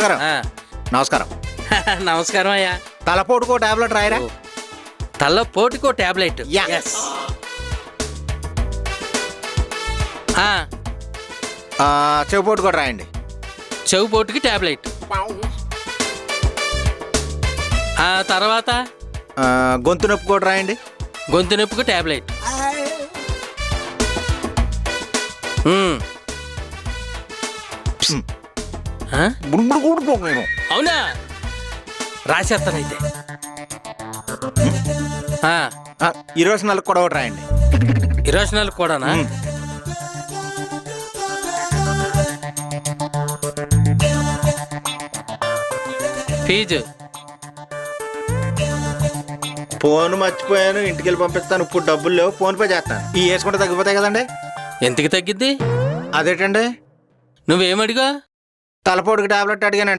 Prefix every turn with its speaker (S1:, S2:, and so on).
S1: ఆ,
S2: నమస్కారం.
S1: నమస్కారం అయ్యా.
S2: తలపోటుకో టాబ్లెట్ రాయరా.
S1: తల్ల పోటుకో టాబ్లెట్.
S2: Yeah.
S1: Yes. ఆ,
S2: చెవిపోటు కూడా రాయండి.
S1: చెవు పోటుకి టాబ్లెట్. ఆ తర్వాత
S2: గొంతు నొప్పి కూడా రాయండి.
S1: గొంతు నొప్పికి టాబ్లెట్. ఆ? అవునా, రాసేస్తానైతే.
S2: ఈరోజు నెలకు కూడా ఒకటి రాయండి.
S1: ఇరోషనల్ కూడానా? ఫీజు
S2: ఫోన్ మర్చిపోయాను, ఇంటికి వెళ్ళి పంపిస్తాను. ఇప్పుడు డబ్బులు లేవు, ఫోన్ పే చేస్తాను. ఈ వేసుకుంటే తగ్గిపోతాయి కదండి.
S1: ఎంతకి తగ్గిద్ది?
S2: అదేటండి,
S1: నువ్వేమడిగా?
S2: తలపోటుకి టాబ్లెట్ అడిగానండి.